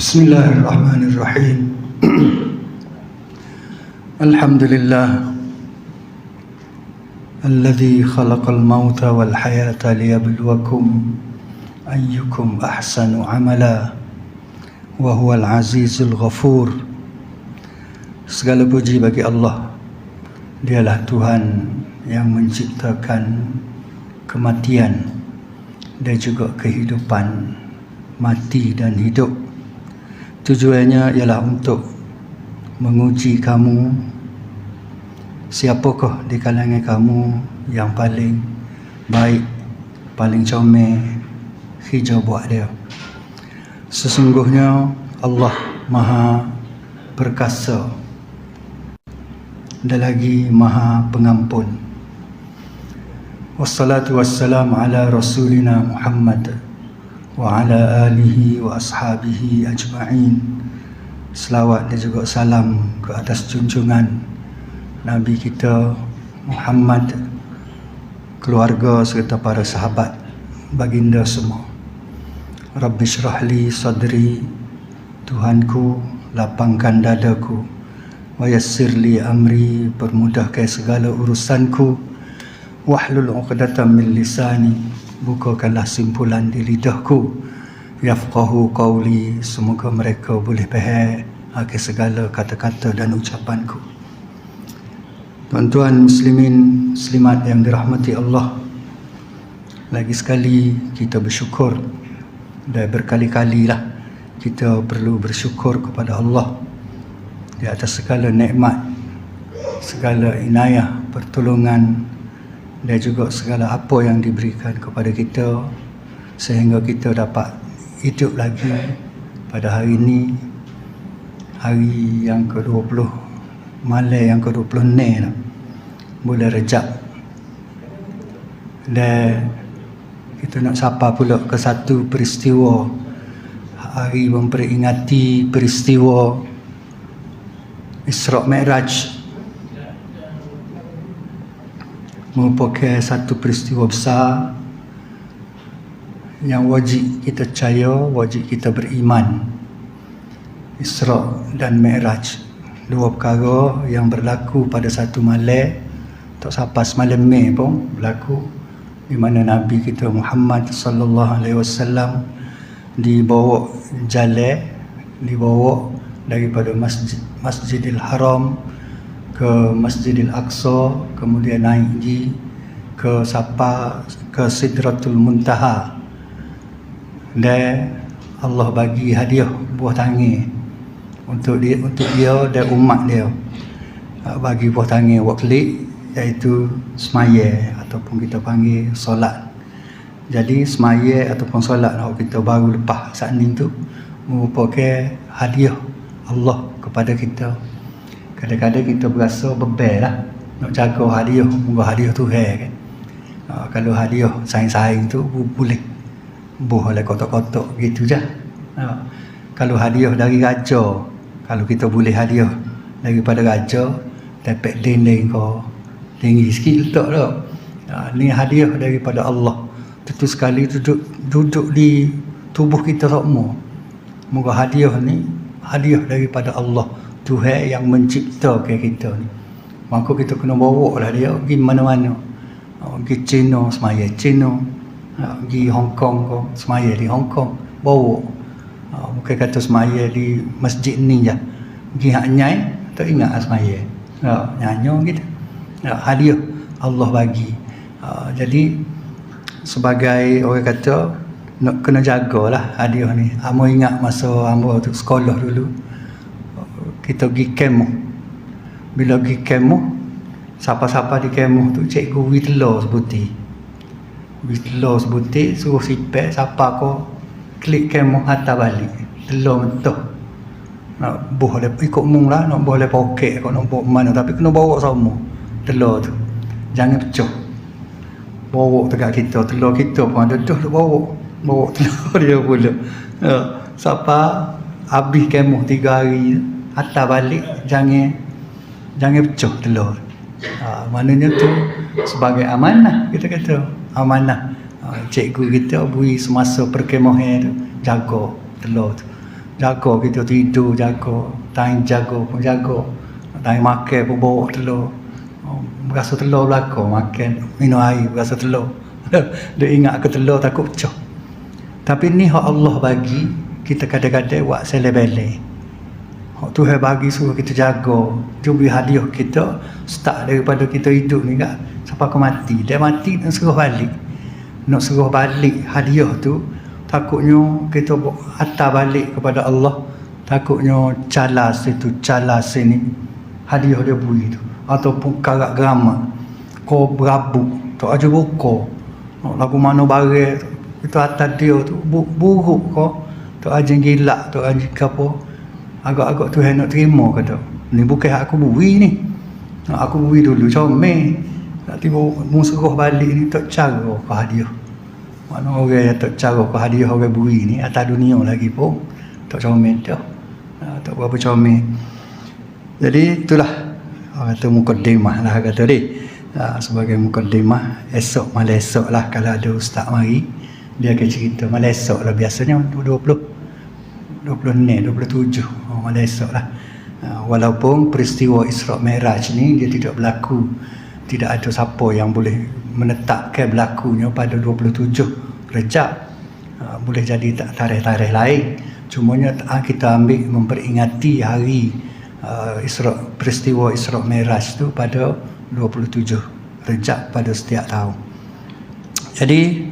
Bismillahirrahmanirrahim. Alhamdulillah alladzi khalaqal mauta wal hayata liyabluwakum ayyukum ahsanu amala wa huwal azizul ghafur. Segala puji bagi Allah. Dialah Tuhan yang menciptakan kematian dan juga kehidupan, mati dan hidup. Tujuannya ialah untuk menguji kamu, siapakah di kalangan kamu yang paling baik, paling comel, hijau buat dia. Sesungguhnya Allah Maha Perkasa dan lagi Maha Pengampun. Wassalatu wassalamu ala Rasulina Muhammad wa ala alihi wa ashabihi ajma'in. Selawat dan juga salam ke atas junjungan Nabi kita Muhammad, keluarga serta para sahabat baginda semua. Rabbi syrah li sadri, Tuhanku lapangkan dadaku, wa yassir li amri, permudahkan segala urusanku, wahlul 'uqdatam min lisani, bukakanlah simpulan di lidahku, yafqahu qawli, semoga mereka boleh faham akan segala kata-kata dan ucapanku. Tuan-tuan muslimin, muslimat yang dirahmati Allah, lagi sekali kita bersyukur, dan berkali-kalilah kita perlu bersyukur kepada Allah di atas segala nikmat, segala inayah, pertolongan dan juga segala apa yang diberikan kepada kita sehingga kita dapat hidup lagi pada hari ini, hari yang ke-20, malam yang ke-26 bulan Rejab. Dan kita nak sapa pula ke satu peristiwa, hari memperingati peristiwa Isra' Mi'raj, merupakan satu peristiwa besar yang wajib kita percaya, wajib kita beriman. Isra' dan Mi'raj, dua perkara yang berlaku pada satu malam, tak sampai semalam Mei pun berlaku, di mana Nabi kita Muhammad sallallahu alaihi wasallam dibawa jalan, dibawa daripada Masjidil Haram ke Masjidil Aqsa, kemudian naik ke Sidratul Muntaha, dan Allah bagi hadiah buah tangan untuk dia dan umat dia. Bagi buah tangan waklik, iaitu semaya ataupun kita panggil solat. Jadi semaya ataupun solat kalau kita baru lepas saat ni tu merupakan hadiah Allah kepada kita. Kadang-kadang kita berasa beban lah nak jaga hadiah, moga hadiah tu kan. Kalau hadiah saing-saing tu boleh buh oleh kotak-kotak gitu je. Kalau hadiah dari raja, kalau kita boleh hadiah daripada raja, dapat dinding kau tinggi sikit letak dah. Ni hadiah daripada Allah. Tentu sekali duduk di tubuh kita semua. Moga hadiah ni hadiah daripada Allah, Tuhan yang menciptakan kita ni. Maka kita kena bawa lah dia pergi mana-mana. Pergi China, semaya China. Pergi Hong Kong, semaya di Hong Kong. Bawa. Bukan kata semaya di masjid ni je. Pergi hak nyai, tak ingat semaya. Nyanyi gitu. Hadiah Allah bagi. Jadi sebagai orang kata, nak kena jagalah hadiah ni. Amo ingat masa amo tu sekolah dulu, kita pergi kemah. Bila pergi kemah, siapa-siapa di kemah tu cikgu beri telur sebutir. Beri telur sebutir, suruh sipek siapa kau klik kemah hantar balik. Telur mentah. Nak boleh ikut mung lah, nak boleh poket kau nak bawa mana, tapi kena bawa semua telur tu. Jangan pecah. Bawa dekat kita, telur kita pun ada dah bawa telur dia pula. Siapa habis kemah 3 hari, hantar balik, jangan pecah telur. Maknanya tu sebagai amanah, kita kata amanah. Cikgu kita beri semasa perkemahan tu, jaga telur tu. jaga kita tidur, jaga time jaga pun jaga, time makan pun bawa telur. Berasa telur belakang, makan minum air berasa telur. Dia ingat ke telur takut pecah. Tapi ni hak Allah bagi, kita kadang-kadang buat sele-bele. Hak Tuhan bagi suruh kita jaga. Dia beri hadiah kita start daripada kita hidup ni kan sampai ke mati. Dia mati nak suruh balik. Nak suruh balik hadiah tu, takutnya kita hantar balik kepada Allah. Takutnya calas itu, calas ini hadiah dia beri tu. Ataupun karak geramak, kau berabuk, tak aja buka. Lagu mana barang itu atas dia tu buruk kau, tak aja gilak, tak aja apa. Agak-agak Tuhan nak terima kata. Ni bukan aku beri ni. Aku beri dulu comel. Tak tiba musuh balik ni tak cara ke hadiah. Mana orang yang tak cara ke hadiah orang beri ni atas dunia lagi pun tak comel dah. Tak berapa comel. Jadi itulah kata mukaddimah lah kata dia. Sebagai mukaddimah, esok malam esok lah kalau ada ustaz mari dia akan cerita malam esok lah, biasanya 26 malam esok lah. Walaupun peristiwa Isra' Mi'raj ni dia tidak berlaku, tidak ada siapa yang boleh menetapkan berlakunya pada 27 Rejab. Boleh jadi tarikh-tarikh lain, cumanya kita ambil memperingati hari peristiwa Isra' Mi'raj tu pada 27 Rejab pada setiap tahun. Jadi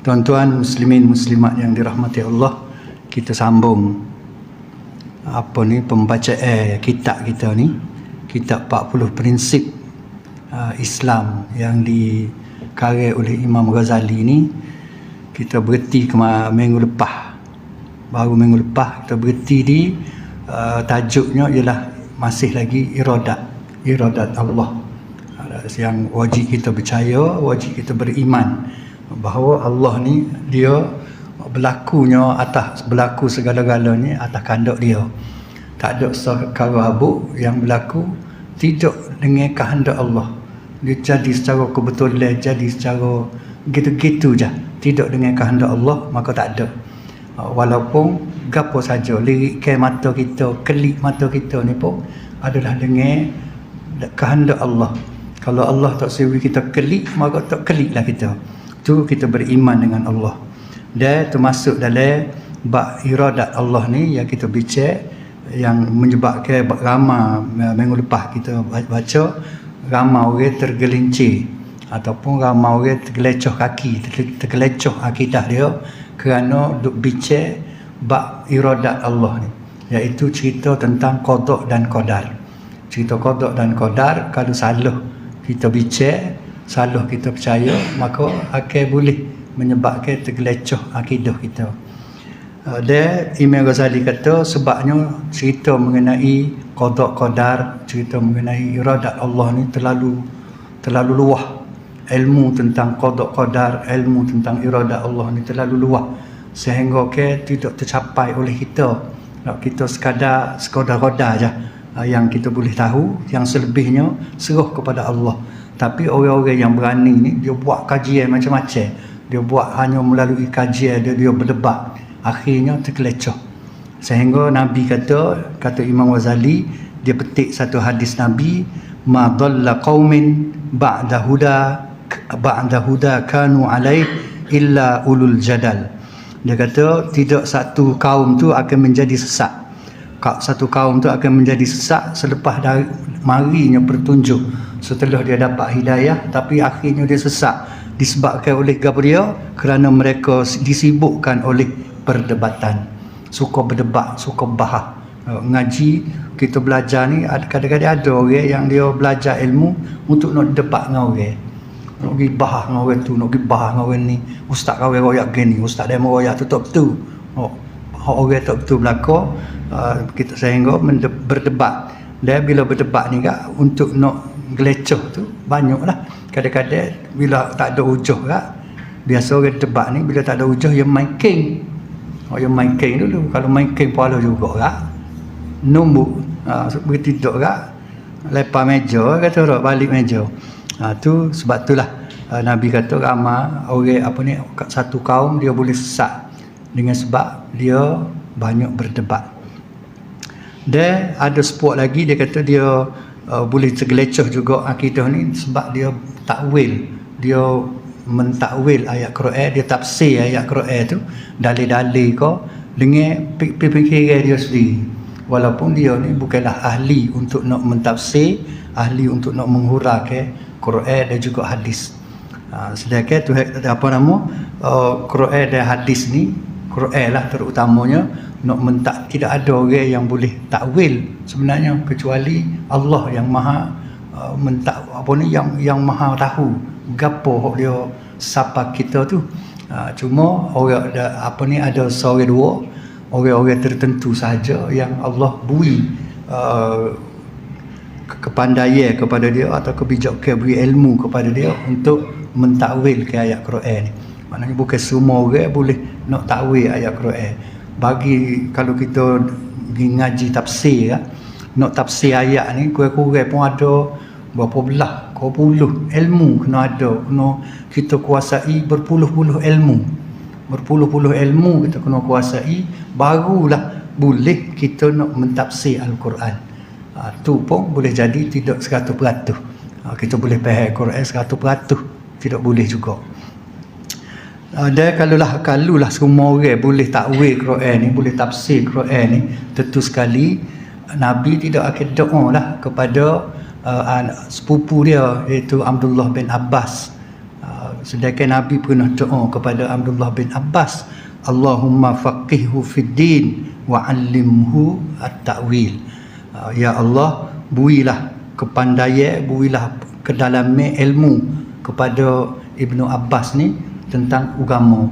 tuan-tuan muslimin muslimat yang dirahmati Allah, kita sambung pembacaan kitab kita ni, kitab 40 prinsip Islam yang dikarya oleh Imam Ghazali ni. Kita berhenti minggu lepas, baru minggu lepas kita berhenti di tajuknya ialah masih lagi iradat Allah, yang wajib kita percaya, wajib kita beriman bahawa Allah ni dia berlaku segala-galanya atas kehendak dia. Tak ada perkara abuk yang berlaku tidak dengan kehendak Allah. Dia jadi secara kebetulan, jadi secara gitu-gitu je, tidak dengan kehendak Allah, maka tak ada. Walaupun gapo saja lirik ke mata kita, kelip mata kita ni pun adalah dengan kehendak Allah. Kalau Allah tak suruh kita kelip, maka tak keliplah kita. Tu kita beriman dengan Allah. Dan termasuk dalam bab iradat Allah ni yang kita bincang, yang menyebabkan ramai minggu lepas kita baca, ramai orang tergelincir ataupun ramai orang tergelecoh kaki, tergelecoh akidah dia kerana duk bincang bab iradat Allah ni, iaitu cerita tentang qada dan qadar. Cerita qada dan qadar kalau salah kita bincang, salah kita percaya, maka akan boleh menyebabkan tergelecoh akidah kita. Dan Imam Ghazali kata sebabnya cerita mengenai qada qadar, cerita mengenai iradat Allah ni terlalu luas. Ilmu tentang qada qadar, ilmu tentang iradat Allah ni terlalu luas sehingga tidak tercapai oleh kita. Kita sekadar roda aja yang kita boleh tahu, yang selebihnya serah kepada Allah. Tapi orang-orang yang berani ni dia buat kajian macam-macam. Dia buat hanya melalui kajian dia berdebat, akhirnya terkelecah. Sehingga Nabi kata Imam Ghazali, dia petik satu hadis Nabi, ma dhalla qaumin ba'da huda kanu alaih illa ulul jadal. Dia kata tidak satu kaum tu akan menjadi sesat. Satu kaum tu akan menjadi sesat selepas dari marinya petunjuk, setelah dia dapat hidayah, tapi akhirnya dia sesat disebabkan oleh dia kerana mereka disibukkan oleh perdebatan, suka berdebat, suka bahas. Ngaji kita belajar ni kadang-kadang ada orang yang dia belajar ilmu untuk nak debat dengan orang, nak pergi bahas dengan orang tu, nak pergi bahas dengan orang ni. Ustaz kau royak gini, ustaz dia royak tu tak betul. Orang tak betul belaka, kita sehingga berdebat. Dan bila berdebat ni kak, untuk nak gelecoh tu banyaklah. Kadang-kadang bila tak ada hujah kak, biasa orang debat ni bila tak ada hujah dia main king. Yang main king dulu, kalau main king pala juga kak, nombor bertidur kak, lepas meja kata balik meja. Tu sebab itulah Nabi kata ramai orang satu kaum dia boleh sesat dengan sebab dia banyak berdebat. Dia ada support lagi, dia kata dia boleh tergelecoh juga akidah ni sebab dia takwil, dia mentakwil ayat Quran, dia tafsir ayat Quran tu dalil-dalil ko dengan fikiran dia sendiri, walaupun dia ni bukanlah ahli untuk nak mentafsir, ahli untuk nak menghuraikan Quran dan juga hadis. Sedangkan tu apa nama Quran dan hadis ni, Quran lah terutamanya nak tidak ada orang yang boleh takwil sebenarnya kecuali Allah yang maha yang maha tahu gapo hok dia sapa kita tu. Cuma orang ada seorang dua orang-orang tertentu saja yang Allah beri kepandaian kepada dia atau kebijakan, beri ilmu kepada dia untuk mentakwil ke ayat Quran ni. Maknanya bukan semua orang boleh nak takwil ayat Quran. Bagi kalau kita pergi ngaji tafsir, nak tafsir ayat ni kurang-kurang pun ada berapa belah, kau puluh ilmu kena ada, kena kita kuasai berpuluh-puluh ilmu kita kena kuasai, barulah boleh kita nak mentafsir Al-Quran. Tu pun boleh jadi tidak 100%. Kita boleh faham Quran 100%, tidak boleh juga. Dan kalulah semua orang boleh takwil Quran ni, boleh tafsir Quran ni, tentu sekali Nabi tidak akan doa lah kepada sepupu dia iaitu Abdullah bin Abbas. Sedangkan Nabi pernah doa kepada Abdullah bin Abbas, Allahumma faqihhu fid din wa 'allimhu at-ta'wil. Ya Allah, berilah kepandaian, berilah kedalaman ilmu kepada Ibnu Abbas ni tentang agama.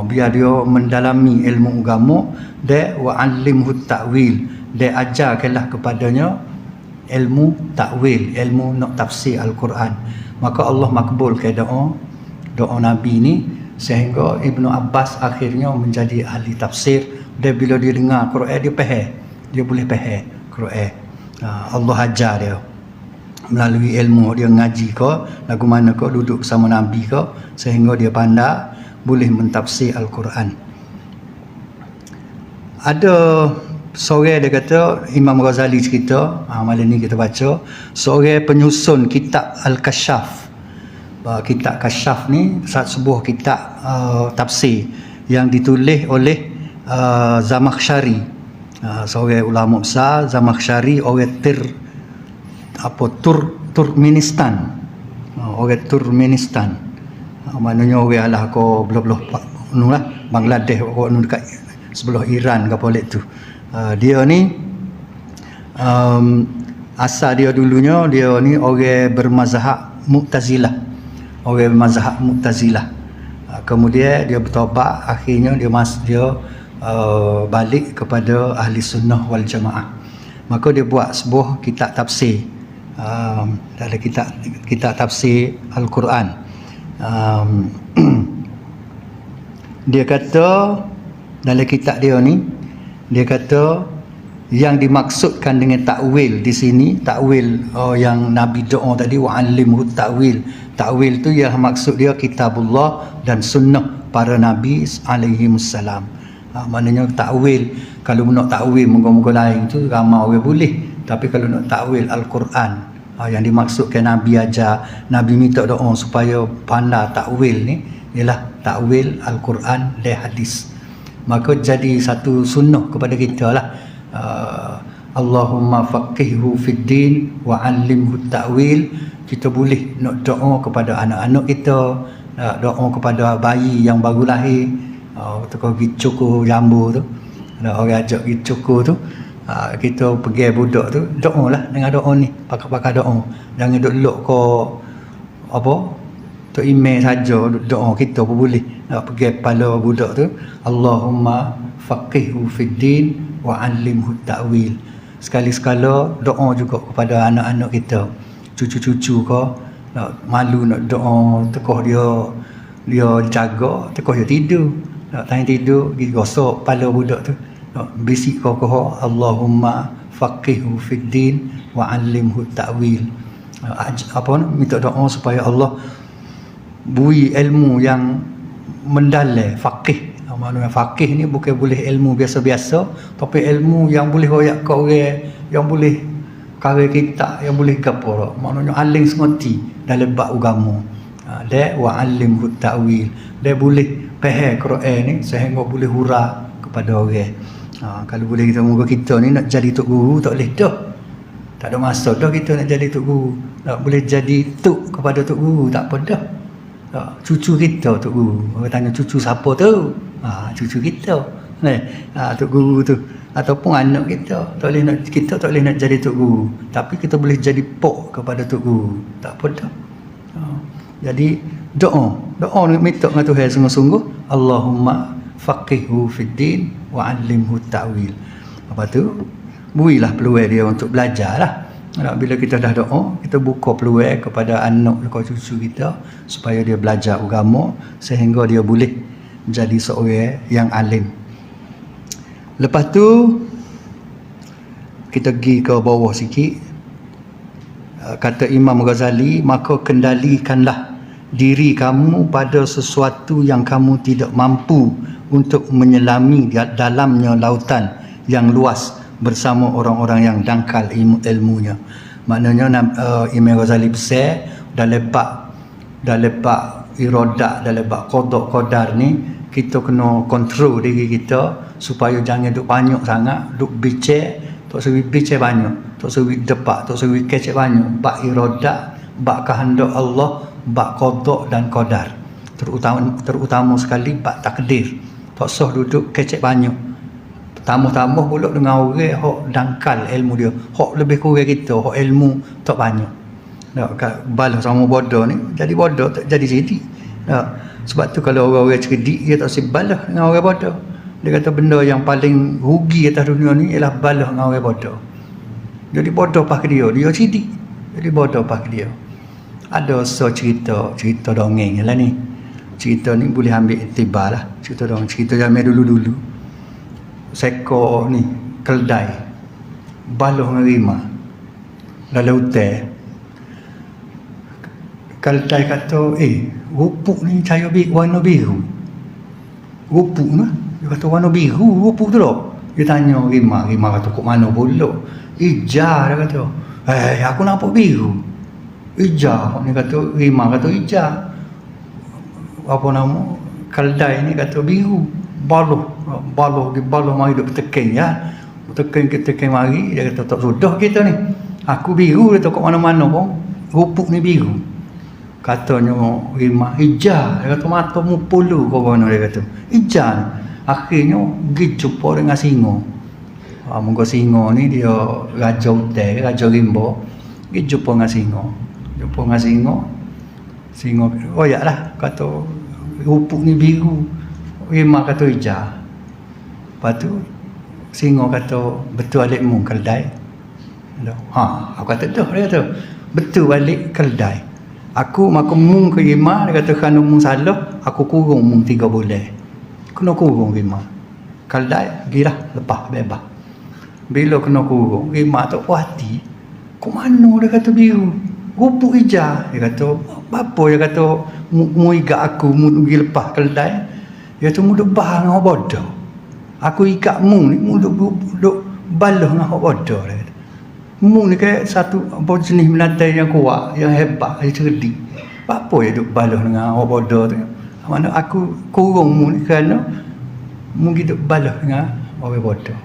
Biar dia mendalami ilmu agama, dan wa 'allimhu at-ta'wil, dan ajarkanlah kepadanya ilmu takwil, ilmu nak tafsir Al-Quran. Maka Allah makbulkan doa Nabi ni, sehingga Ibnu Abbas akhirnya menjadi ahli tafsir. Dan bila dia dengar Quran, dia faham, dia boleh faham Quran. Allah ajar dia melalui ilmu dia ngaji ke, lagu mana ke, duduk bersama Nabi ke, sehingga dia pandai boleh mentafsir Al-Quran. Ada seorang dia kata, Imam Ghazali cerita, malam ni kita baca, seorang penyusun kitab Al-Kashaf. Kitab Kashaf ni sebuah kitab tafsir yang ditulis oleh Zamakhsyari, seorang ulama besar. Zamakhsyari orang Turkmenistan, orang Turkmenistan, maknanya orang lah ko belah-belah Bangladesh, orang dekat sebelah Iran ke apa tu. Dia ni asal dia dulunya dia ni orang bermazhab Mu'tazilah, kemudian dia bertaubat, akhirnya dia balik kepada ahli sunnah wal jamaah. Maka dia buat sebuah kitab tafsir, dalam kitab tafsir Al-Quran. Dia kata dalam kitab dia ni, dia kata yang dimaksudkan dengan takwil di sini, takwil yang Nabi doa tadi, wa'allimhu takwil. Takwil tu yang maksud dia kitabullah dan sunnah para Nabi alaihi wassalam. Maknanya takwil, kalau nak takwil moga-moga lain tu ramai orang boleh, tapi kalau nak takwil Al-Quran, yang dimaksudkan Nabi ajar, Nabi minta doa supaya pandai takwil ni, ialah takwil Al-Quran dan hadis. Maka jadi satu sunnah kepada kita lah, Allahumma faqihhu fid din wa 'allimhu ta'wil. Kita boleh nak doa kepada anak-anak kita, doa kepada bayi yang baru lahir, tukar pergi cukur jambu tu, orang ajak pergi cukur tu, kita pergi budak tu, doa lah dengan doa ni, pakai doa. Jangan duduk lok ke apa tok email saja doa, kita pun boleh nak pergi kepala budak tu, Allahumma faqihhu fid din wa 'allimhu ta'wil. Sekali-sekala doa juga kepada anak-anak kita, cucu-cucu ke, nak malu nak doa, tekah dia jaga, tekah dia tidur, nak tanya tidur, pergi gosok kepala budak tu, nak bisik kau Allahumma faqihhu fid din wa 'allimhu ta'wil. Minta doa supaya Allah beri ilmu yang mendalam, faqih, Maknanya faqih ni bukan boleh ilmu biasa-biasa, tapi ilmu yang boleh royak ke orang, yang boleh karya kitab, yang boleh gapo. Maknanya alim semati dalam bab agama. Dia wa alim ta'wil. Dia boleh faham Quran ni sehingga boleh hura kepada orang. Kalau boleh kita muka kita ni nak jadi tok guru tak boleh dah. Tak ada masa dah kita nak jadi tok guru. Nak boleh jadi tok kepada tok guru tak apa dah. Cucu kita tok guru. Orang tanya cucu siapa tu? Cucu kita. Tok guru tu ataupun anak kita tak boleh nak, kita tak boleh nak jadi tok guru, tapi kita boleh jadi pok kepada tok guru. Tak apa dah. Jadi doa ni minta dengan Tuhan sungguh-sungguh, Allahumma faqihhu fid din wa 'allimhu ta'wil. Apa tu? Berilah peluang dia untuk belajar lah. Bila kita dah doa, kita buka peluang kepada anak kepada cucu kita supaya dia belajar agama sehingga dia boleh jadi seorang yang alim. Lepas tu kita pergi ke bawah sikit. Kata Imam Ghazali, maka kendalikanlah diri kamu pada sesuatu yang kamu tidak mampu untuk menyelami dalamnya lautan yang luas bersama orang-orang yang dangkal ilmunya. Maknanya Imam Ghazali besar dalam bab iradat, dalam bab qada qadar ni, kita kena kontrol diri kita supaya jangan duk banyak sangat duk bincang, tak sewi bincang banyak, tak sewi debat, tak sewi kecek banyak bab iradat, bab kehendak Allah, bab qada dan qadar, terutama sekali bab takdir. Tak sah duduk kecek banyak, tambah-tambah pula dengan orang hok dangkal ilmu dia, hok lebih kurang kita, hok ilmu tak banyak. Balah sama bodoh ni jadi bodoh, tak jadi cerdik. Sebab tu kalau orang-orang cerdik dia tak sebalah dengan orang bodoh. Dia kata benda yang paling rugi atas dunia ni ialah balah dengan orang bodoh. Jadi bodoh pak dia cerdik. Jadi bodoh pak dia. Ada cerita dongeng lah ni. Cerita ni boleh ambil iktibar lah. Cerita zaman dulu-dulu. Seko ni keldai balah dengan rimah dalam hutan. Keldai kata, rupuk ni cahaya warna biru. Rupuk ni, dia kata warna biru, rupuk tu lah. Dia tanya rimah kata, kok mana pula? Hijau, dia kata. Aku nampak biru. Hijau, dia kata, rimah kata hijau. Apa nama? Keldai ni kata biru. Baluh mari duk tekan ya. Tekan mari, dia kata tak sudah kita ni. Aku biru, dia kata kok mana-mana pun. Rupuk ni biru. Katanya rimah hijau, dia kata matamu pulu kau mana, dia kata hijau. Akhirnya pergi jumpa dengan singa. Muka singa ni dia raja hutan, raja rimba. Pergi jumpa dengan singa royaklah, kata rupuk ni biru, rimah kata hijau. Lepas tu singa kata betul balikmu keldai. Aku kata dah, dia kata betul balik keldai. Aku makan mung ke rimah, dia kata kerana mung salah, aku kurung mung 3 bulan. Kena kurung rimah. Keldai pergilah lepas bebas. Bila kena kurung, rimah tak puas hati. Kok mana, dia kata biru, rupuk hijau. Dia kata apa, dia kata mu ikat aku, mu pergi lepas keldai. Dia kata mu duk bah dengan orang bodoh. Aku ikat mung ni, mu duk balah dengan orang bodoh. Dia kata mung ni kayak satu jenis binatang yang kuat, yang hebat, yang cerdik. Apa dia duk balah dengan orang bodoh tu? Mana aku kurung mung ni kerana mung duk balah dengan orang bodoh.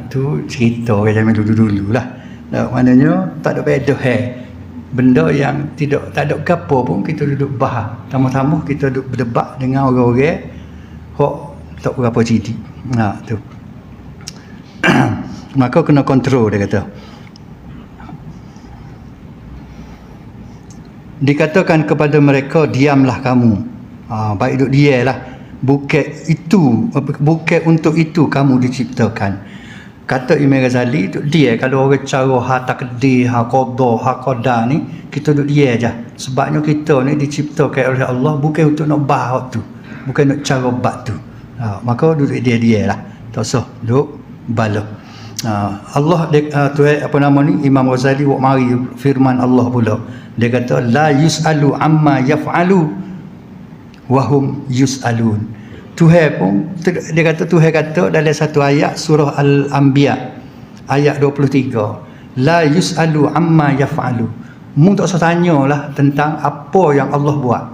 Tu cerita orang zaman dulu-dulu lah. Maknanya tak ada beda benda yang tak ada gapo pun kita duduk bahas. Tambah-tambah kita duduk berdebat dengan orang-orang hok tak berapa cerdik. Tu. Maka kena kontrol, dia kata. Dikatakan kepada mereka, diamlah kamu. Baik duduk diamlah. Bukan untuk itu kamu diciptakan. Kata Imam Ghazali, duduk diam. Kalau orang cara takdir, qada, qadar ni, kita duduk diam je. Sebabnya kita ni diciptakan oleh Allah bukan untuk nak bahas tu. Bukan nak cara bab tu. Maka duduk diam lah. Tak usah duduk balah. Allah apa nama ni, Imam Ghazali buat mari firman Allah pula. Dia kata la yus'alu amma yaf'alu wa hum yus'alun. Tuhan pun dia kata, Tuhan kata dalam satu ayat surah Al-Anbiya ayat 23, la yus'alu amma yaf'alu. Mu tak usah tanyalah tentang apa yang Allah buat.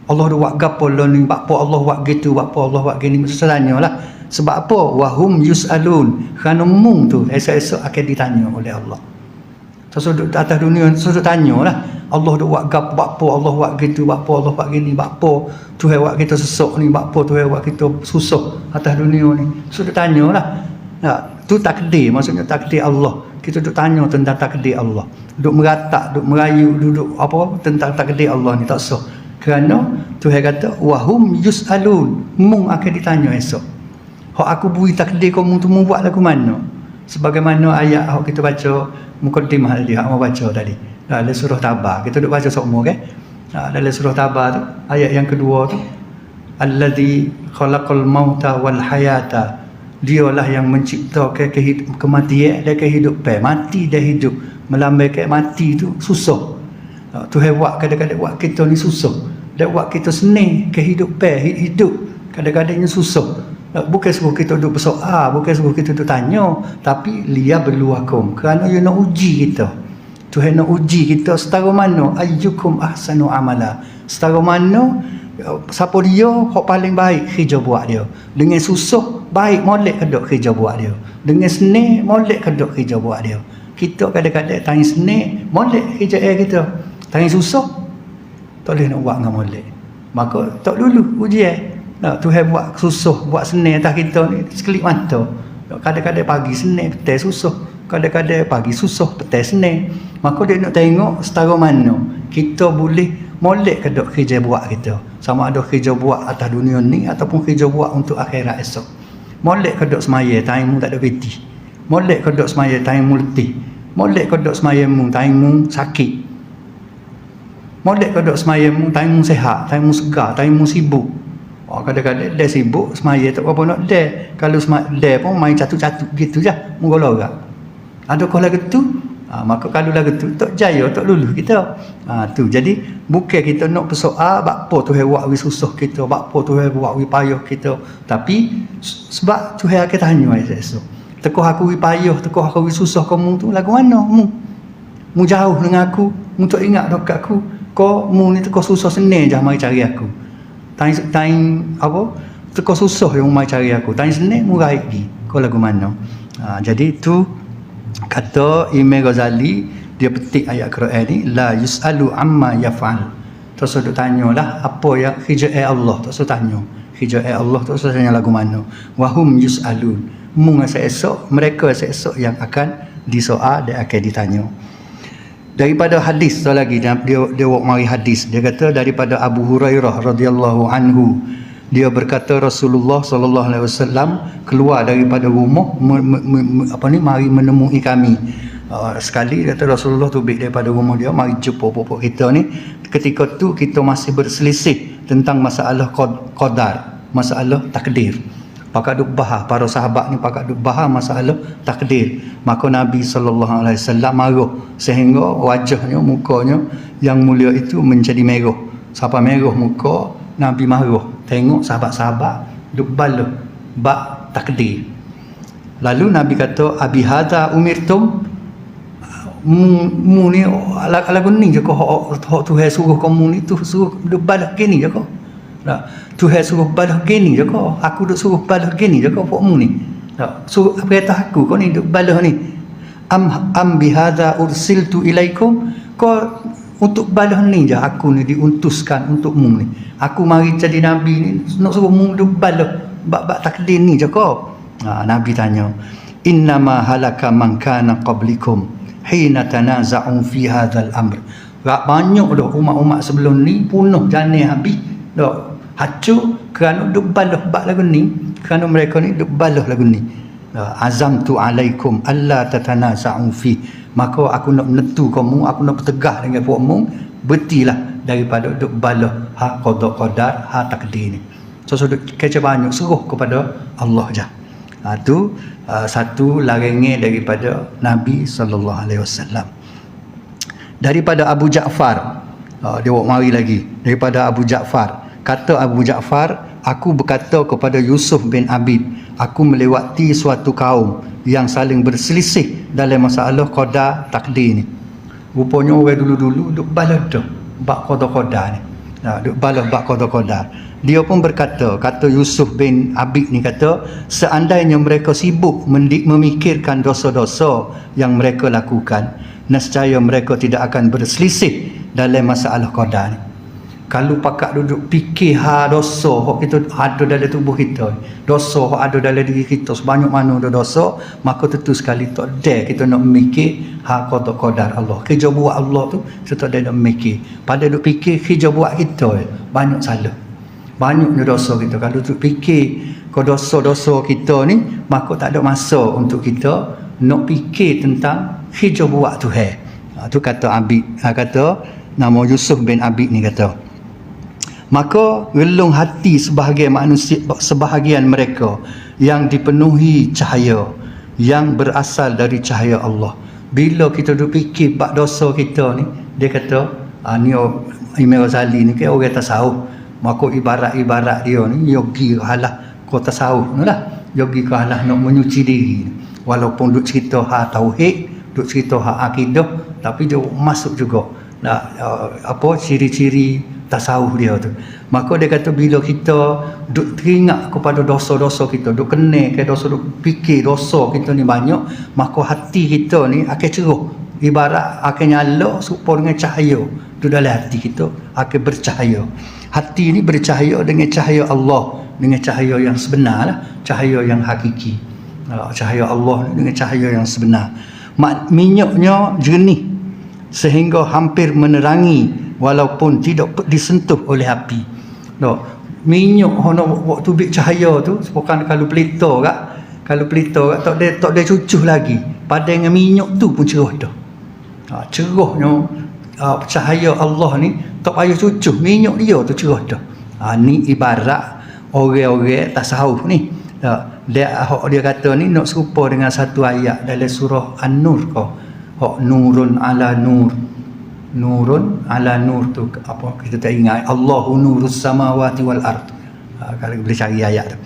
Allah dah buat gapo lah ni, apa Allah buat gitu, apa Allah buat gini, tak usah tanyalah. Sebab apa? Wahum yus'alun. Kerana mu tu esok-esok akan ditanya oleh Allah. Sesudut atas dunia sesudut tanyalah, Allah dah buat gapo, apa Allah buat gitu, apa Allah buat gini, apa Tuhan buat kita sesok ni, apa Tuhan buat kita susah atas dunia ni. Sesudut tanyalah. Nah, tu takdir, maksudnya takdir Allah. Kita duk tanya tentang takdir Allah. Duk meratak, duk merayu, duduk apa tentang takdir Allah ni tak sah. Kerana Tuhan kata wahum yus'alun, mung akan ditanya esok. Hak aku beri takdir kau mung tu mung buat lagu mana? Sebagaimana ayat hak kita baca mukaddimah dia hak mau baca tadi. Dalam surah Tabar. Kita duk baca semua kan? Dalam surah Tabar tu ayat yang kedua tu allazi khalaqal mauta wal hayata. Dialah yang menciptakan kematian dan kehidupan. Mati dan hidup. Melambaikan mati tu susah. Tuhan buat kadang-kadang buat kita ni susah. Dia buat kita senang kehidupan, hidup. Kadang-kadangnya susah. Bukan suruh kita duduk bersoal, bukan suruh kita duduk tanya, tapi liyabluwakum, kerana dia nak uji kita. Tuhan nak uji kita setara mana ayyukum ahsanu amala. Setara mana siapa dia hak paling baik kerja buat dia. Dengan susah baik molek kedok kerja buat dia. Dengan senang molek kedok kerja buat dia. Kita kadang-kadang tanya senang molek kerja kita. Tanya susah tak boleh nak buat dengan molek. Maka tak dulu ujian. Tuhan buat susah, buat senang atas kita ni sekelip mata. Kadang-kadang pagi senang, petang susah. Kadang-kadang pagi susah, petang senang. Maka dia nak tengok setara mana kita boleh molek kedok kerja buat kita. Sama ada kerja buat atas dunia ni ataupun kerja buat untuk akhirat esok. Molek kedok semaya, time mu tak ada peti. Molek kedok semaya, time mu letih. Molek kedok semaya mu, time mu sakit. Molek kedok semaya mu, time mu sehat, time mu segar, time mu sibuk. Kadang-kadang dia sibuk semaya tak apa nak dia. Kalau dia pun main catuk-catuk gitu je, menggolor agak. Adakah lagu tu? Maka kalau lagu tu tak jaya, tak luluh kita. Tu. Jadi bukan kita nak bersoal bakpo Tuhan buat wi susah kita, bakpo Tuhan buat wi payah kita. Tapi sebab Tuhan akan tanya esok. Tekoh aku wi payah, tekoh aku wi susah kamu tu lagu mana mu? Mu jauh dengan aku, mu tak ingat dekat aku. Kau mu ni tekoh susah senang je mari cari aku. Tanya apa? Tekoh susah yang mai cari aku. Tanya senang mu raih pergi. Kau lagu mana? Jadi tu kata Imam Ghazali, dia petik ayat Quran ni, la yus'alu amma yaf'al. Tak usah tanyalah apa yang kerja Allah, tak usah tanya. Kerja Allah tak usah tanya lagu mana. Wa hum yus'alun. Mung esok mereka esok yang akan disoal dan akan ditanya. Daripada hadis tu lagi dia mari hadis. Dia kata daripada Abu Hurairah radhiyallahu anhu, dia berkata Rasulullah sallallahu alaihi wasallam keluar daripada rumah mari menemui kami. Sekali kata Rasulullah tu daripada rumah dia mari jumpa pokok kita ni. Ketika tu kita masih berselisih tentang masalah qadar, masalah takdir. Pakat duk bahas para sahabat ni pakat duk bahas masalah takdir. Maka Nabi sallallahu alaihi wasallam marah sehingga wajahnya, mukanya yang mulia itu menjadi merah. Sampai merah muka, Nabi marah. Tengok sahabat-sahabat duk bala bab takdir. Lalu Nabi kata, "Abi hadza umirtum?" Mu ni lagu ni je kau hak Tuhan suruh kamu ni tu suruh duk bala gini je kau. Tuhan suruh balas gini je kau. Aku duk suruh balas gini je kau pokmu ni. Suruh perintah aku kau ni duk balas ni. Am bihadza ursiltu ilaikum. Kau untuk balas ni je aku ni diutuskan untukmu ni. Aku mari jadi nabi ni nak suruh mu duk balas bab takdir ni je kau. Nabi tanya, "Innama halaka man kana qablikum hina tanaza'u fi hadzal amr." Banyak dah umat-umat sebelum ni punah jana habis dah hancur kerana duk balah bab lagu ni, kerana mereka ni duk balah lagu ni. Azamtu alaikum alla tatanaza'u fi. Maka aku nak menentu kamu, aku nak bertegah dengan kamu, bertilah daripada duk balah hak qadar, hak takdir ni. So duk kecap banyak suruh kepada Allah je. Tu satu larangan daripada Nabi sallallahu alaihi wasallam. Daripada Abu Ja'far, dia mari lagi daripada Abu Ja'far. Kata Abu Ja'far, aku berkata kepada Yusuf bin Abid, aku melewati suatu kaum yang saling berselisih dalam masalah qada takdir ni. Rupanya orang dulu-dulu duk balas dah bab qada-qada ni. Duk balas bab qada-qada. Dia pun berkata, kata Yusuf bin Abid ni kata, seandainya mereka sibuk memikirkan dosa-dosa yang mereka lakukan, nescaya mereka tidak akan berselisih dalam masalah qada ni. Kalau pakak duduk fikir dosa hak kita ada dalam tubuh kita, dosa hak ada dalam diri kita sebanyak mana ada dosa, maka tentu sekali tak ada kita nak memikir qada Allah. Kerja buat Allah tu kita tak ada nak memikir. Pada duk fikir kerja buat kita banyak salah. Banyaknya dosa kita. Kalau duk fikir ke dosa-dosa kita ni, maka tak ada masa untuk kita nak fikir tentang kerja buat Tuhan. Tu kata Abid, kata nama Yusuf bin Abid ni kata. Maka relung hati sebahagian manusia, sebahagian mereka yang dipenuhi cahaya yang berasal dari cahaya Allah. Bila kita duk fikir bab dosa kita ni, dia kata ni Imam Ghazali ni ke orang tasawuf. Maka ibarat dia ni yogi halah ko tasawuf lah. Yogi ke halah nak menyuci diri. Walaupun duk cerita tauhid, duk cerita akidah, tapi dia masuk juga ciri-ciri tasawuf dia tu. Maka dia kata bila kita duk teringat kepada dosa-dosa kita, duk kena ke dosa, duk fikir dosa kita ni banyak, maka hati kita ni akan cerah. Ibarat akan nyala serupa dengan cahaya tu dalam hati kita akan bercahaya. Hati ni bercahaya dengan cahaya Allah, dengan cahaya yang sebenar lah, cahaya yang hakiki. Cahaya Allah dengan cahaya yang sebenar. Minyaknya jernih sehingga hampir menerangi walaupun tidak disentuh oleh api. Minyak waktu bik cahaya tu bukan kalau pelita tak ada cucuh lagi. Pada dengan minyak tu pun cerah dah. Cerahnya cahaya Allah ni tak payah cucuh, minyak dia tu cerah dah. Ni ibarat orang-orang tasawuf ni. Dia kata ni nak serupa dengan satu ayat dalam surah An-Nur nurun ala nur. Nurun ala nur tu apa kita tak ingat, Allahu nurus samawati wal ard. Kalau boleh cari ayat tu,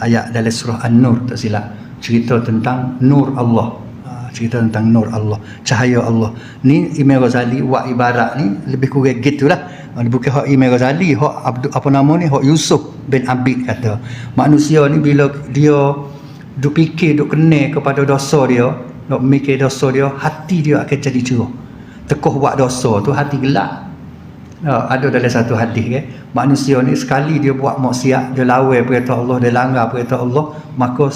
ayat dalam surah An-Nur tak silap, cerita tentang nur Allah. Cerita tentang nur Allah, cahaya Allah. Ni Imam Ghazali buat ibarat ni lebih kurang gitulah. Bukan hak Imam Ghazali, hak hak Yusuf bin Abid kata. Manusia ni bila dia duk fikir, duk kena kepada dosa dia, nak mikir dosa dia, hati dia akan jadi cerah. Tekoh buat dosa tu hati gelap. Ada dalam satu hadis manusia ni sekali dia buat maksiat, dia lawan perintah Allah, dia langgar perintah Allah, maka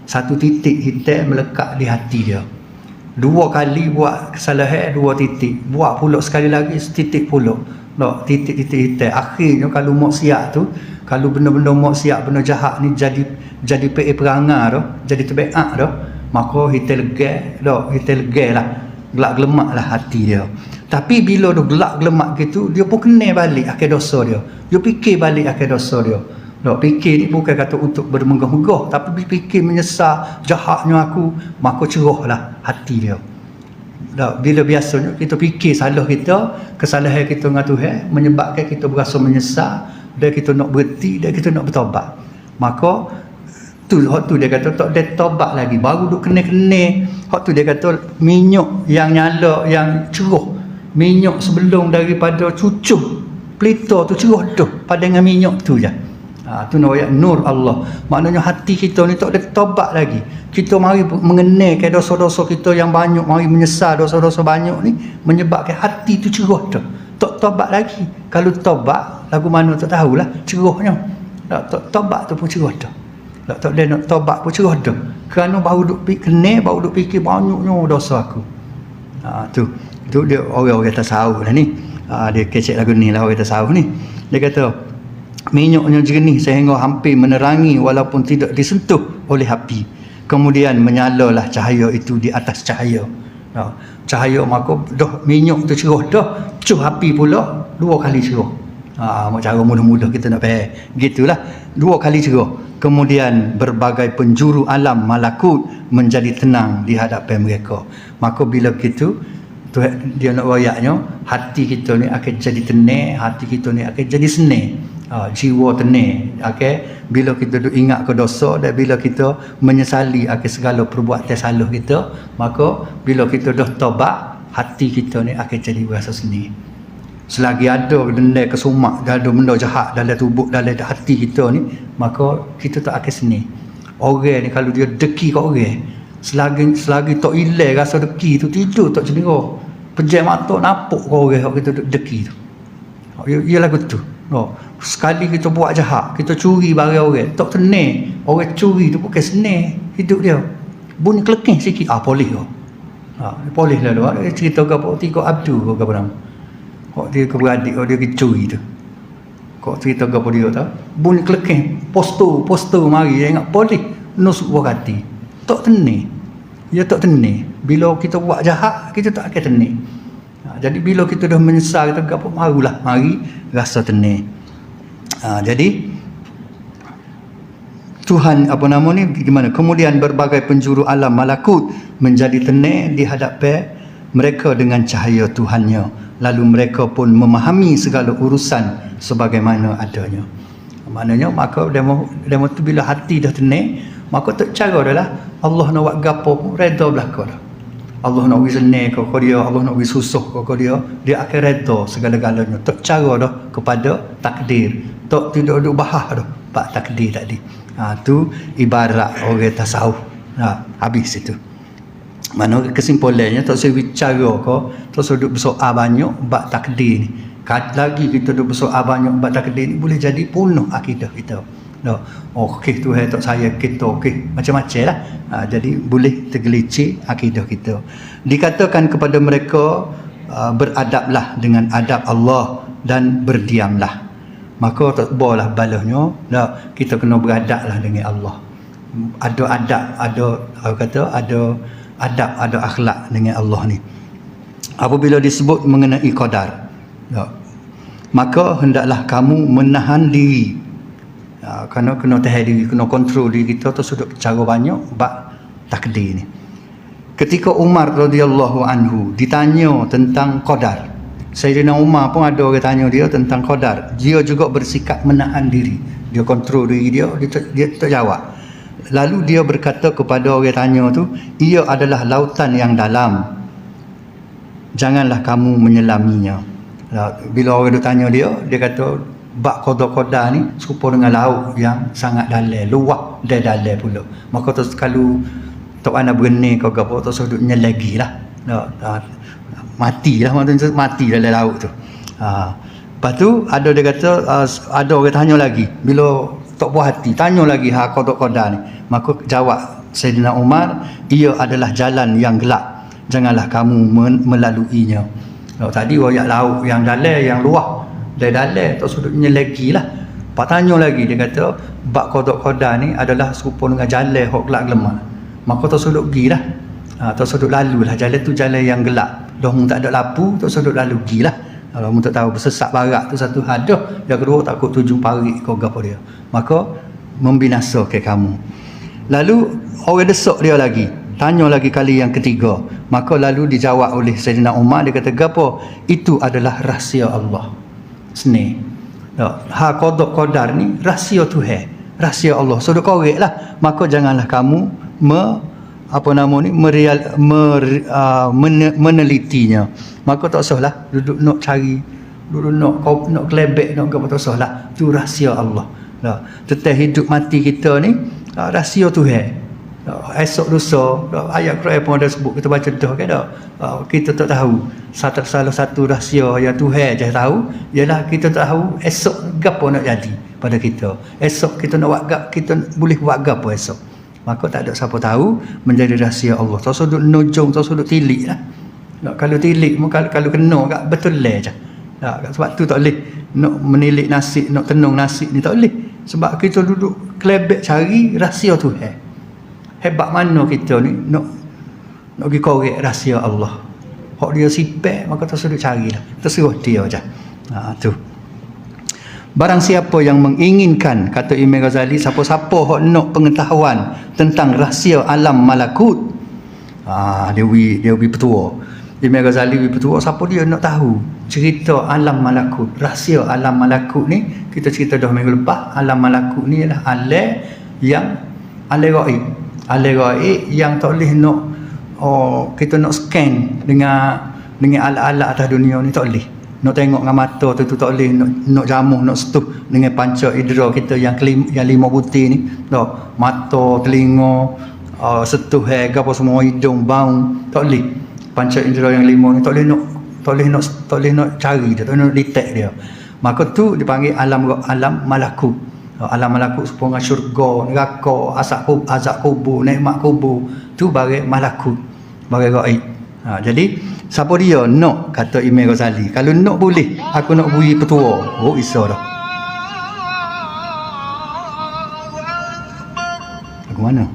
satu titik hitam melekat di hati dia. Dua kali buat kesalahan, dua titik. Buat pula sekali lagi, setitik pula. Titik-titik hitam. Akhirnya kalau maksiat tu, kalau benda-benda maksiat, benda jahat ni jadi perangai dah, jadi terbeak dah, maka hitam lega lah. Gelak gelemak lah hati dia. Tapi bila dia gelak gelemak gitu, dia pun kena balik akhir dosa dia. Dia fikir balik akhir dosa dia. Fikir ni bukan kata untuk bermegah-megah, tapi fikir menyesal jahatnya aku, maka cerahlah hati dia. Bila biasanya kita fikir salah kita, kesalahan kita dengan Tuhan menyebabkan kita berasa menyesal, dan kita nak berhenti, dan kita nak bertaubat. Maka tu dia kata tak ada taubat lagi, baru duk kena-kena. Hak tu dia kata minyak yang nyala, yang cerah, minyak sebelum daripada cucuh pelita tu cerah dah pada dengan minyak tu je. Tu ayat nur Allah. Maknanya hati kita ni tak ada taubat lagi. Kita mari mengenalkan dosa-dosa kita yang banyak, mari menyesal dosa-dosa banyak ni, menyebabkan hati tu cerah dah. Tak taubat lagi. Kalau taubat, lagu mana tak tahulah cerahnya. Taubat tu pun cerah dah. Tak ada nak taubat pun cerah dah. Kerana baru duk fikir banyaknya dosa aku. Tu dia orang-orang tasawuf lah ni. Dia kecek lagu ni lah orang tasawuf ni. Dia kata minyaknya jernih sehingga hampir menerangi walaupun tidak disentuh oleh api. Kemudian menyalalah cahaya itu di atas cahaya. Cahaya maka dah minyak tu cerah dah, cuh api pula dua kali cerah. Cara mudah-mudah kita nak faham. Gitulah, dua kali cerah. Kemudian berbagai penjuru alam malakut menjadi tenang di hadapan mereka. Maka bila gitu dia nak royaknya, hati kita ni akan jadi tenang, hati kita ni akan jadi senang. jiwa tenang. Okey, bila kita duk ingat ke dosa dan bila kita menyesali akan segala perbuatan salah kita, maka bila kita dah taubat, hati kita ni akan jadi rasa senang. Selagi ada dendam kesumak, ada benda jahat dalam tubuh, dalam hati kita ni, maka kita tak akan senang. Orang ni kalau dia deki kat orang, selagi tak hilang rasa deki tu, tidur tak cenderung pejam mata nampak ke orang yang kita deki tu. Ia lagu tu. Sekali kita buat jahat, kita curi barang orang, tak tenang. Orang curi tu bukan senang hidup dia. Bunyi kelekeh sikit, polis tu. Polis lah tu. Cerita ke apa, Tiko Abdul ke apa nama. Kok dia keberadik, dia curi tu. Kok cerita ke apa dia tu. Bunyi kelekeh, poster mari, dia ingat polis. Nusuk buah hati. Tak tenang. Dia tak tenang. Bila kita buat jahat, kita tak akan tenang. Jadi bila kita dah menyesal, kita apa, mari rasa tenang. Jadi Tuhan apa nama ni gimana? Kemudian berbagai penjuru alam malakut menjadi tenang di hadapan mereka dengan cahaya Tuhannya. Lalu mereka pun memahami segala urusan sebagaimana adanya. Maknanya maka demo tu bila hati dah tenang, maka tak cara dah lah Allah nak buat gapo pun reda belaka dah. Allah nak bagi senang ke dia, Allah nak bagi susah ke dia, dia akan reda segala-galanya. Tak cara dah kepada takdir. Tak tidak duduk bahas dah pak takdir tadi. Tu ibarat orang tasawuf. Habis itu. Mana kesimpulannya tak usah bicara ke, tak usah duduk bersoal banyak bab takdir ni. Lagi kita duduk bersoal banyak bab takdir ni boleh jadi punah akidah kita. Okey Tuhan tak saya kita okey macam-macam lah. Jadi boleh tergelincir akidah kita. Dikatakan kepada mereka beradablah dengan adab Allah dan berdiamlah. Maka tak bolehlah balasnya. Kita kena beradablah dengan Allah. Ada adab, ada akhlak dengan Allah ni. Apabila disebut mengenai qadar, maka hendaklah kamu menahan diri. Kena tahan diri, kena kontrol diri kita tu sudah cara banyak bab takdir ni. Ketika Umar radhiyallahu anhu ditanya tentang qadar, Sayyidina Umar pun ada orang tanya dia tentang qadar. Dia juga bersikap menahan diri. Dia kontrol diri dia tak jawab. Lalu dia berkata kepada orang tanya tu, ia adalah lautan yang dalam. Janganlah kamu menyelaminya. Bila orang tanya dia kata bab qadar ni serupa dengan laut yang sangat dalam, luah dan dalam pula. Maka tu kalau tak ana berenang ke apa, tak sudut nyelagilah. Matilah, maksudnya mati dalam laut tu. Lepas tu ada dia kata ada orang tanya lagi, bila tak puas hati tanya lagi qadar ni, maka jawab Sayyidina Umar, ia adalah jalan yang gelap, janganlah kamu melaluinya. Tadi royak laut yang dalam, yang luah dan dalam, tak sudutnya lagi lah. Pak tanya lagi, dia kata bab qadar ni adalah serupa dengan jalan hok gelap lemah, maka tak sudut pergi lah. Tak sudut lalu lah, jalan tu jalan yang gelap, dah tak ada lampu, tak sudut lalu pergi lah. Kalau mu tak tahu bersesak barat tu satu hadah, yang kedua takut tujuh parit kau gapo dia, maka membinasakan kamu. Lalu orang desak dia lagi, tanya lagi kali yang ketiga, maka lalu dijawab oleh Sayyidina Umar, dia kata gapo? Itu adalah rahsia Allah. Senang. Qadar ni rahsia Tuhan, rahsia Allah. So korek lah, maka janganlah kamu menelitinya. Maka tak usahlah duduk nak cari, duduk nak kelebek, nak apa, tak usahlah. Itu rahsia Allah. Tentang hidup mati kita ni rahsia Tuhan. Esok lusa ayat Quran pun ada sebut, kita baca dah kan tak? Kita tak tahu. Salah satu rahsia yang Tuhan je tahu ialah kita tak tahu esok gapo nak jadi pada kita. Esok kita nak buat gap, kita boleh buat gapo esok. Maka tak ada siapa tahu, menjadi rahsia Allah. Tak sudut nujung, tak sudut tilik lah. Kalau tilik, kalau kena kat betul lah je. Sebab tu tak boleh nak menilik nasi, nak tenung nasi ni tak boleh. Sebab kita duduk kelebek cari rahsia Tuhan. Hebat mana kita ni nak pergi korek rahsia Allah. Hak dia sipek, maka tak sudut carilah. Terserah dia je. Tu. Barang siapa yang menginginkan, kata Imam Ghazali, siapa-siapa hak nak pengetahuan tentang rahsia alam malakut, dia pergi petua. Imam Ghazali bertua, siapa dia nak tahu cerita alam malakut, rahsia alam malakut ni. Kita cerita dah minggu lepas, alam malakut ni ialah alam yang alam gaib yang tak boleh nak kita nak scan dengan alat-alat atas dunia ni, tak boleh nak tengok dengan mata tu tak boleh, nak jamuh, nak setuh dengan panca indera kita yang lima butir ni, tak, mata, telinga, setuh apa semua, hidung, bau, tak boleh. Panca indera yang lima ni tak boleh nak cari dia, tak boleh nak detect dia. Maka tu dipanggil alam malakut. Alam malakut serupa dengan syurga, neraka, azab kubur, nikmat kubur, tu bagai malakut, bagai gaib. Jadi siapa dia nak, kata Imam Ghazali, kalau nak boleh aku nak beri petua. Oh, isa dah. Lagu mana?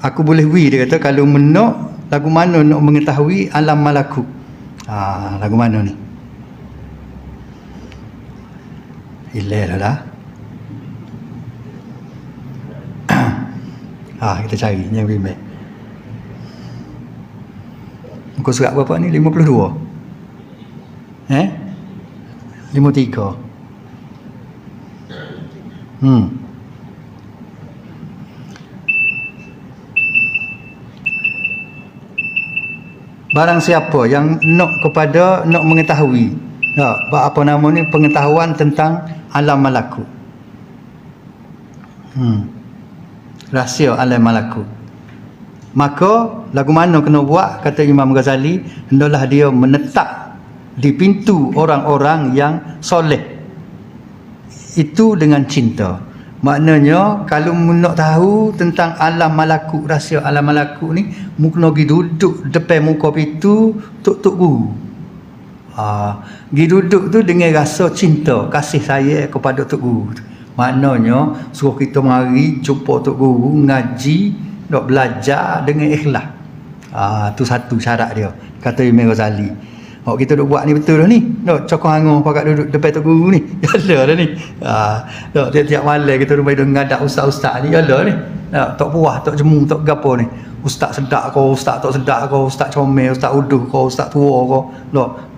Aku boleh beri, dia kata, kalau nak lagu mana nak mengetahui alam malakut. Lagu mana ni? Hilang dah. Kita cari yang lebih baik. Muka surat berapa ni? 52. 53. Barang siapa yang nak mengetahui, apa nama ni, pengetahuan tentang alam malakut, rahsia alam malakut, maka lagu mana kena buat, kata Imam Ghazali, hendaklah dia menetap di pintu orang-orang yang soleh itu dengan cinta. Maknanya kalau nak tahu tentang alam malakut, rahsia alam malakut ni, mu kena pergi duduk depan muka pintu tok guru. Pergi duduk tu dengan rasa cinta, kasih sayang kepada tok guru. Maknanya suruh kita mari jumpa tok guru, ngaji, nak belajar dengan ikhlas. Tu satu syarat dia, kata Imam Ghazali. Kita duk buat ni betul dah ni. Nak cokong hangur pakat duduk depan tok guru ni. Yalah dah ni. Tiap-tiap malam kita duk ngadak ustaz-ustaz ni. Yalah ni. Tak puas, tak jemu, tak gapo ni. Ustaz sedak kau, ustaz tak sedak kau, ustaz comel, ustaz uduh kau, ustaz tua kau.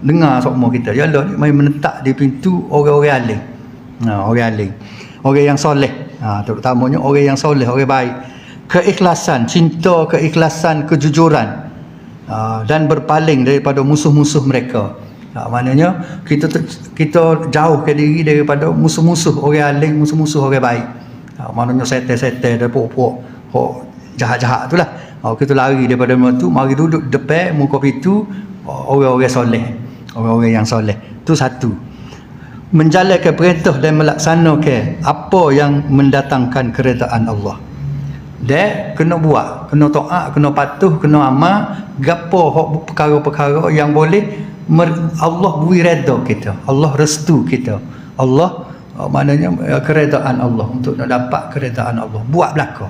Dengar semua kita. Yalah ni mai menetap di pintu orang-orang alim. Orang alim. Orang yang soleh. Terutamanya orang yang soleh, orang baik. Keikhlasan, cinta, keikhlasan, kejujuran. Dan berpaling daripada musuh-musuh mereka. Maknanya kita jauhkan diri daripada musuh-musuh orang alim, musuh-musuh orang baik. Maknanya setan-setan dan pokok jahat-jahat itulah. Kita lari daripada mereka tu, mari duduk depan muka pintu orang-orang soleh, orang-orang yang soleh. Tu satu. Menjalankan perintah dan melaksanakan apa yang mendatangkan keredaan Allah. Dia kena buat, kena taat, kena patuh, kena amal, gapo perkara-perkara yang boleh Allah beri redha kita, Allah restu kita, Allah maknanya keredaan Allah, untuk nak dapat keredaan Allah. Buat belaka,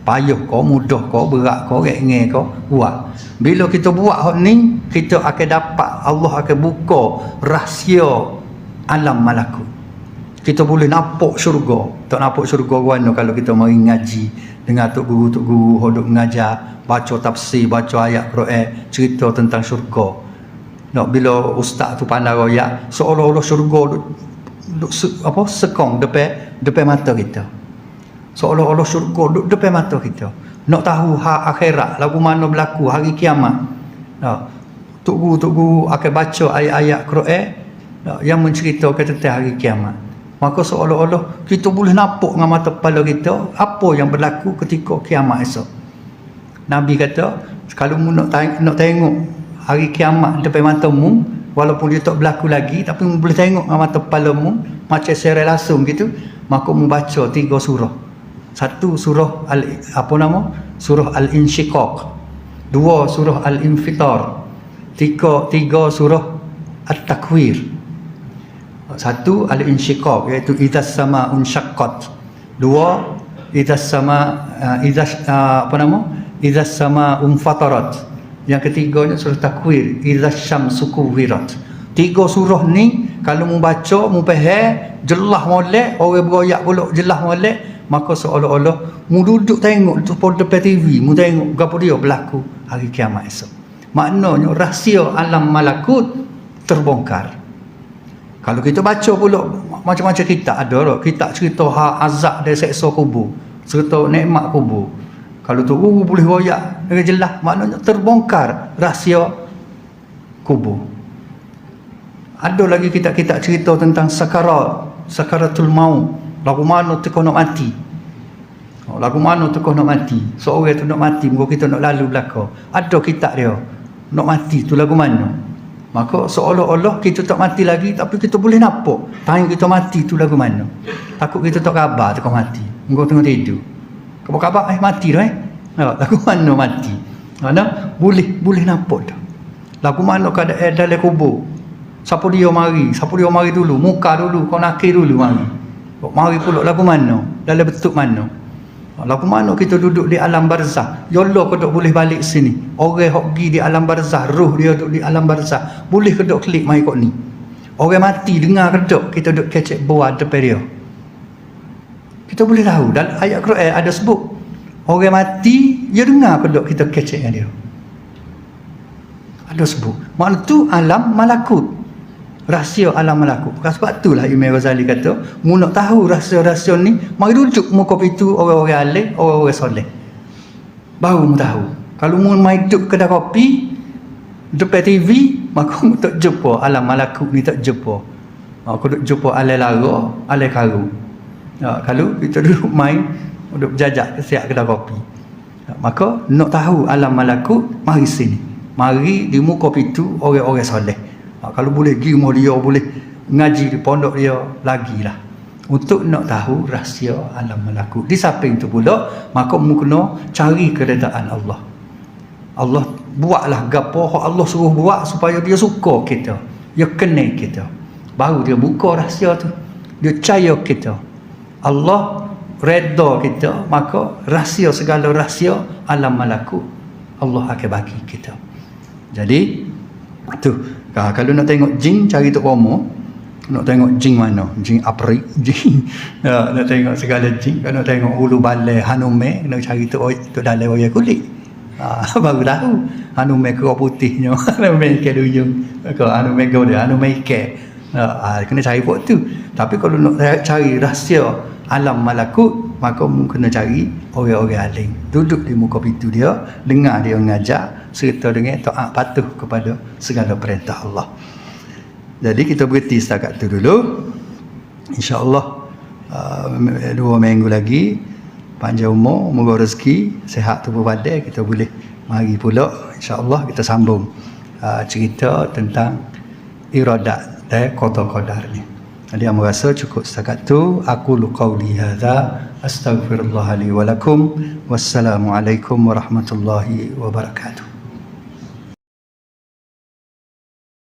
payah kau, mudah kau, berat kau, ringan kau, buat. Bila kita buat hak ni, kita akan dapat, Allah akan buka rahsia alam malakut. Kita boleh nampak syurga. Tak nampak syurga mana kalau kita mari ngaji dengan tok guru hodok mengajar, baca tafsir, baca ayat Quran, cerita tentang syurga. Bila ustaz tu pandai royak, seolah-olah syurga sekong depan mata kita. Seolah-olah syurga duduk depan mata kita. Nak tahu akhirat, lagu mana berlaku hari kiamat. Tok guru akan baca ayat-ayat Quran yang menceritakan tentang hari kiamat. Maka seolah-olah kita boleh nampak dengan mata kepala kita apa yang berlaku ketika kiamat esok. Nabi kata, kalau mu nak tengok hari kiamat depan matamu, walaupun dia tak berlaku lagi, tapi mu boleh tengok dengan mata kepalamu macam secara langsung gitu, maka mu baca 3 surah. Satu surah surah Al-Insyiqaq, 2 surah Al-Infitar, 3 surah At-Takwir. Satu Al-Insyiqaq, iaitu idzas sama unsyaqqat. 2 idzas sama unfatarat. Yang ketiganya surah Takwir, idzas syamsu kuwirat. 3 surah ni kalau mu baca, mu faham, jelas molek, orang beroyak pula jelas molek, maka seolah-olah mu duduk tengok tu pada depan TV, mu tengok gapo dia berlaku hari kiamat esok. Maknanya rahsia alam malakut terbongkar. Kalau kita baca pula macam-macam kitab ada lah, kitab cerita azab dan seksa kubur, cerita nikmat kubur. Kalau tu boleh royak dengan jelas, maknanya terbongkar rahsia kubur. Ada lagi kitab-kitab cerita tentang sakaratul maut, lagu mana tu kau nak mati. Lagu mana tu kau nak mati. Seorang tu nak mati, muka kita nak lalu belakang. Ada kitab dia, nak mati tu lagu mana. Maka seolah-olah kita tak mati lagi, tapi kita boleh nampak time kita mati tu lagu mana. Takut kita tak khabar tu kau mati, muka tengah tidur. Khabar mati dah lagu mana mati. Mana boleh nampak dah. Lagu mana keadaan dalam kubur. Siapa dia mari dulu, muka dulu, kau nakir dulu mari pula lagu mana, dalam bentuk mana. Lagu mana kita duduk di alam barzah. Ya Allah, kau tak boleh balik sini. Orang hok pergi di alam barzah, roh dia duduk di alam barzah, boleh ke dok klik mai kok ni. Orang mati dengar ke dok kita duk kecek buah depan dia. Kita boleh tahu dalam ayat Quran ada sebut orang mati dia dengar ke dok kita kecek dengan dia. Ada sebut. Makna tu alam malakut. Rahsia alam malakut. Sebab itulah Imam Ghazali kata, mu nak tahu rahsia-rahsia ni, mari duduk muka pintu orang-orang alim, orang-orang soleh. Baru mu tahu. Kalau mu mai duduk kedai kopi, depan TV, maka mu tak jumpa alam malakut ni, tak jumpa. Aku duduk jumpa alai lara, alai karu. Kalau kita duduk mai, duduk jajak siap kedai kopi. Maka nak tahu alam malakut, mari sini. Mari di muka pintu orang-orang soleh. Kalau boleh pergi rumah dia, boleh ngaji di pondok dia, lagilah untuk nak tahu rahsia alam malakut. Di samping tu pula, maka mu kena cari keredaan Allah. Allah buatlah gapo Allah suruh buat supaya dia suka kita, dia kenal kita. Baru dia buka rahsia tu, dia percaya kita. Allah redha kita, maka rahsia, segala rahsia alam malakut Allah akan bagi kita. Jadi tu, kalau nak tengok jin, cari Tok Romo. Nak tengok jin mana? Jin apri, jin. Nak tengok segala jin. Kalau nak tengok ulu balai Hanume, nak cari Tok Dalai Waya Kulit. Baru tahu Hanume kerah putihnya, Hanume ikan duyung, Hanume dia, Hanume ikan. Kena cari pok tu. Tapi kalau nak cari rahsia alam malakut, maka kena cari orang-orang alim, duduk di muka pintu dia, dengar dia mengajar, serta dengan taat patuh kepada segala perintah Allah. Jadi kita berhenti setakat tu dulu. InsyaAllah 2 minggu lagi, panjang umur, moga rezeki, sihat tubuh badan, kita boleh mari pula insyaAllah kita sambung cerita tentang iradat dan qada-qadar ni. Jadi aku rasa cukup setakat tu. Aku qauli hadza, astaghfirullah li wa lakum. Wassalamualaikum warahmatullahi wabarakatuh.